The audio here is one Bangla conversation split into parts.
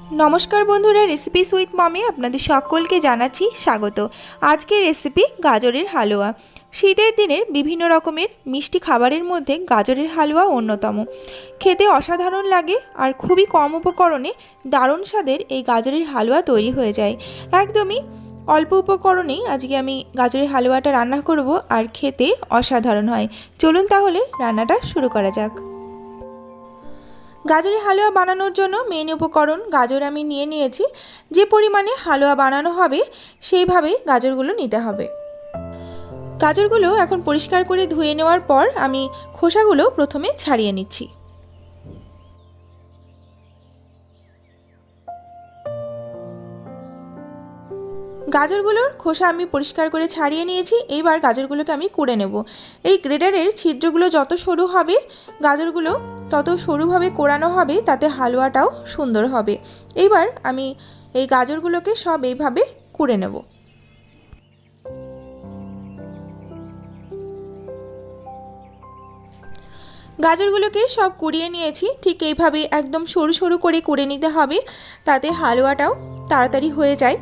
नमस्कार बंधुरा रेसिपिस उइथ ममी आपनादेर सकलके जानाच्छि स्वागत। आजकेर रेसिपि गाजरेर हालुआ। शीतेर दिनेर विभिन्न रकमेर मिष्टि खाबारेर मध्य गाजरेर हालुआ अन्यतम। खेते असाधारण लागे और खूबई कम उपकरणे दारुण स्वादेर एई गाजरेर हालुआ तैरी हये जाय। एकदमई अल्प उपकरणेई आजके आमि गाजरेर हालुआटा रान्ना करब और खेते असाधारण हय। चलुन ताहले रान्नाटा शुरू करा जाक। गाजरेर हालुआ बानानोर जोन्नो मेन उपकरण गाजर आमि निये निয়েছি। जे परिमाणे हालुआ बानानो होबे सेइभाबे गाजरगुलो निते होबे। गाजरगुलो एखन परिष्कार करे धुए नेওয়ার पर आमि खोसागुलो प्रथमे छाड़िये निচ্ছি। गाजरगुलोर खोसा आमी परिष्कार करे छाड़िये निয়েছি। एबार गाजरगुलोके आमी कुड़े नेब। এই গ্রেটারের ছিদ্রগুলো যত সরু হবে গাজরগুলো তত সরুভাবে কোড়ানো হবে, তাতে হালুয়াটাও সুন্দর হবে। এবার আমি এই গাজরগুলোকে সব এইভাবে কুড়ে নেব। গাজরগুলোকে সব কুড়িয়ে নিয়েছি। ঠিক এইভাবে একদম সরু সরু করে কুড়ে নিতে হবে, তাতে হালুয়াটাও তাড়াতাড়ি হয়ে যায়।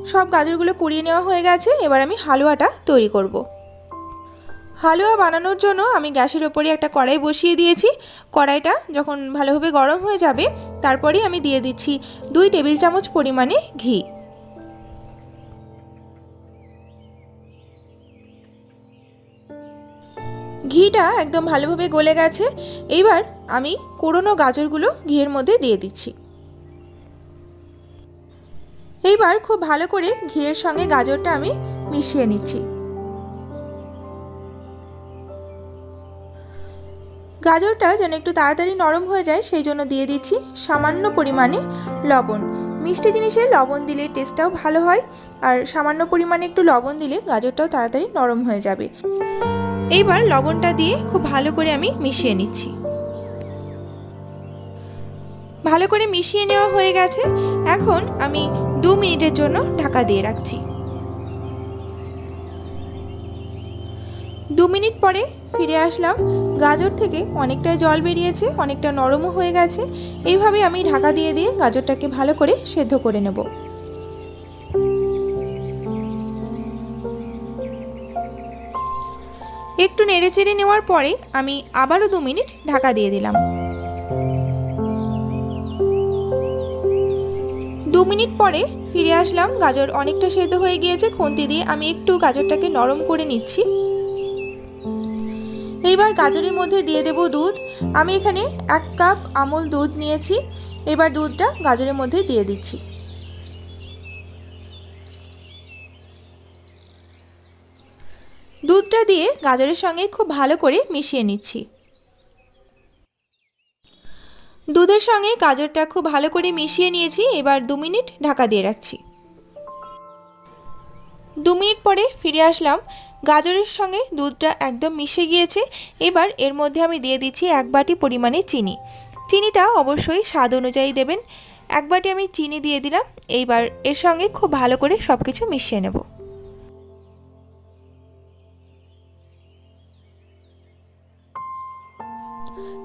सब गाजरगुलो कुड़िए नेওয়া হয়ে গেছে। এবার আমি হালুয়াটা তৈরি করব। হালুয়া বানানোর জন্য আমি গ্যাসের উপরে একটা কড়াই বসিয়ে দিয়েছি। কড়াইটা যখন ভালোভাবে গরম হয়ে যাবে তারপরে আমি দিয়ে দিচ্ছি 2 টেবিল চামচ পরিমাণে ঘি। ঘিটা একদম ভালোভাবে গলে গেছে। এবার আমি কোড়ানো গাজরগুলো ঘিয়ের মধ্যে দিয়ে দিচ্ছি। এইবার খুব ভালো করে ঘিয়ের সঙ্গে গাজরটা আমি মিশিয়ে নিচ্ছি। গাজরটা যেন একটু তাড়াতাড়ি নরম হয়ে যায় সেই জন্য দিয়ে দিচ্ছি সামান্য পরিমাণে লবণ। মিষ্টি জিনিসে লবণ দিলে টেস্টটাও ভালো হয়, আর সামান্য পরিমাণে একটু লবণ দিলে গাজরটাও তাড়াতাড়ি নরম হয়ে যাবে। এইবার লবণটা দিয়ে খুব ভালো করে আমি মিশিয়ে নিচ্ছি। ভালো করে মিশিয়ে নেওয়া হয়ে গেছে। এখন আমি 2 মিনিটের জন্য ঢাকা দিয়ে রাখছি। 2 মিনিট পরে ফিরে আসলাম। গাজর থেকে অনেকটাই জল বেরিয়েছে, অনেকটা নরমও হয়ে গেছে। এইভাবে আমি ঢাকা দিয়ে দিয়ে গাজরটাকে ভালো করে সেদ্ধ করে নেব। একটু নেড়েচেড়ে নেওয়ার পরে আমি আবারও 2 মিনিট ঢাকা দিয়ে দিলাম। 2 মিনিট পরে ফিরে আসলাম। গাজর অনেকটা সেদ্ধ হয়ে গিয়েছে। খুন্তি দিয়ে আমি একটু গাজরটাকে নরম করে নিচ্ছি। এইবার গাজরের মধ্যে দিয়ে দেব দুধ। আমি এখানে 1 কাপ আমুল দুধ নিয়েছি। এবার দুধটা গাজরের মধ্যে দিয়ে দিচ্ছি। দুধটা দিয়ে গাজরের সঙ্গে খুব ভালো করে মিশিয়ে নিচ্ছি। দুধের সঙ্গে গাজরটা খুব ভালো করে মিশিয়ে নিয়েছি। এবার 2 মিনিট ঢাকা দিয়ে রাখছি। 2 মিনিট পরে ফিরে আসলাম। গাজরের সঙ্গে দুধটা একদম মিশে গিয়েছে। এবার এর মধ্যে আমি দিয়ে দিচ্ছি 1 বাটি পরিমাণে চিনি। চিনিটা অবশ্যই স্বাদ অনুযায়ী দেবেন। 1 বাটি আমি চিনি দিয়ে দিলাম। এইবার এর সঙ্গে খুব ভালো করে সব কিছু মিশিয়ে নেব।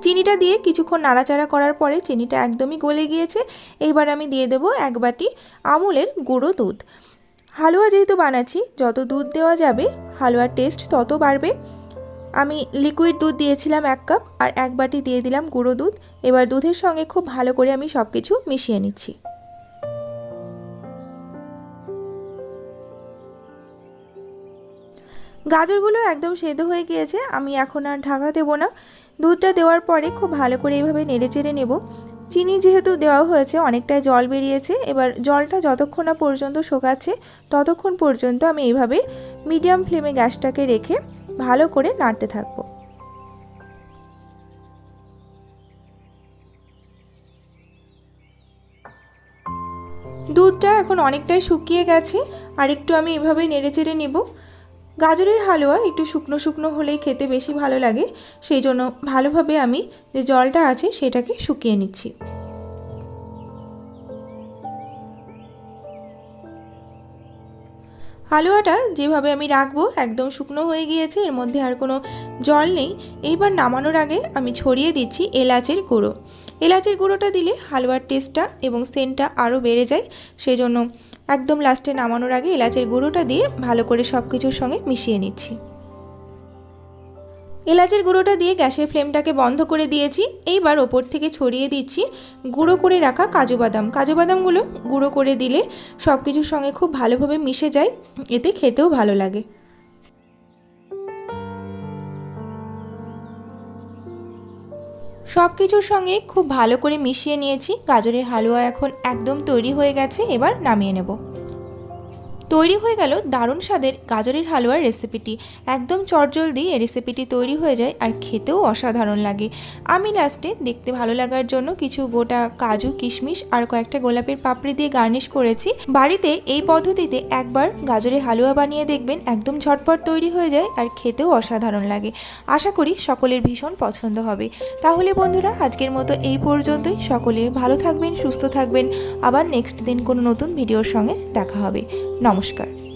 চিনিটা দিয়ে কিছুক্ষণ নাড়াচাড়া করার পরে চিনিটা একদমই গলে গিয়েছে। এইবার আমি দিয়ে দেব 1 বাটি আমুলের গুঁড়ো দুধ। হালুয়া যেহেতু বানাচ্ছি, যত দুধ দেওয়া যাবে হালুয়ার টেস্ট তত বাড়বে। আমি লিকুইড দুধ দিয়েছিলাম 1 কাপ, আর 1 বাটি দিয়ে দিলাম গুঁড়ো দুধ। এবার দুধের সঙ্গে খুব ভালো করে আমি সব কিছু মিশিয়ে নিচ্ছি। গাজরগুলো একদম সেদ্ধ হয়ে গিয়েছে। আমি এখন আর ঢাকা দেব না। দুধটা দেওয়ার পরে খুব ভালো করে এইভাবে নেড়েচেড়ে নেব। চিনি যেহেতু দেওয়া হয়েছে অনেকটাই জল বেরিয়েছে। এবার জলটা যতক্ষণ না পর্যন্ত শুকাচ্ছে ততক্ষণ পর্যন্ত আমি এইভাবে মিডিয়াম ফ্লেমে গ্যাসটাকে রেখে ভালো করে নাড়তে থাকব। দুধটা এখন অনেকটাই শুকিয়ে গেছে, আর একটু আমি এভাবে নেড়েচেড়ে নেব। গাজরের হালুয়া একটু শুকনো শুকনো হলেই খেতে বেশি ভালো লাগে, সেই জন্য ভালোভাবে আমি যে জলটা আছে সেটাকে শুকিয়ে নিচ্ছি। হালুয়াটা যেভাবে আমি রাখবো একদম শুকনো হয়ে গিয়েছে, এর মধ্যে আর কোনো জল নেই। এইবার নামানোর আগে আমি ছড়িয়ে দিচ্ছি এলাচের গুঁড়ো। এলাচের গুঁড়োটা দিলে হালুয়ার টেস্টটা এবং সেন্টটা আরও বেড়ে যায়, সেই জন্য একদম লাস্টে নামানোর আগে এলাচের গুঁড়োটা দিয়ে ভালো করে সব কিছুর সঙ্গে মিশিয়ে নিচ্ছি। এলাচের গুঁড়োটা দিয়ে গ্যাসের ফ্লেমটাকে বন্ধ করে দিয়েছি। এইবার ওপর থেকে ছড়িয়ে দিচ্ছি গুঁড়ো করে রাখা কাজু বাদাম। কাজু বাদামগুলো গুঁড়ো করে দিলে সব কিছুর সঙ্গে খুব ভালোভাবে মিশে যায়, এতে খেতেও ভালো লাগে। সব কিছুর সঙ্গে খুব ভালো করে মিশিয়ে নিয়েছি। গাজরের হালুয়া এখন একদম তৈরি হয়ে গেছে, এবার নামিয়ে নেব। তৈরি হয়ে গেল দারুণ স্বাদের গাজরের হালুয়ার রেসিপিটি। একদম চটজলদি এই রেসিপিটি তৈরি হয়ে যায় আর খেতেও অসাধারণ লাগে। আমি লাস্টে দেখতে ভালো লাগার জন্য কিছু গোটা কাজু, কিশমিশ আর কয়েকটা গোলাপের পাপড়ি দিয়ে গার্নিশ করেছি। বাড়িতে এই পদ্ধতিতে একবার গাজরের হালুয়া বানিয়ে দেখবেন, একদম ঝটপট তৈরি হয়ে যায় আর খেতেও অসাধারণ লাগে। আশা করি সকলের ভীষণ পছন্দ হবে। তাহলে বন্ধুরা, আজকের মতো এই পর্যন্তই। সকলে ভালো থাকবেন, সুস্থ থাকবেন। আবার নেক্সট দিন কোনো নতুন ভিডিওর সঙ্গে দেখা হবে। নমস্কার।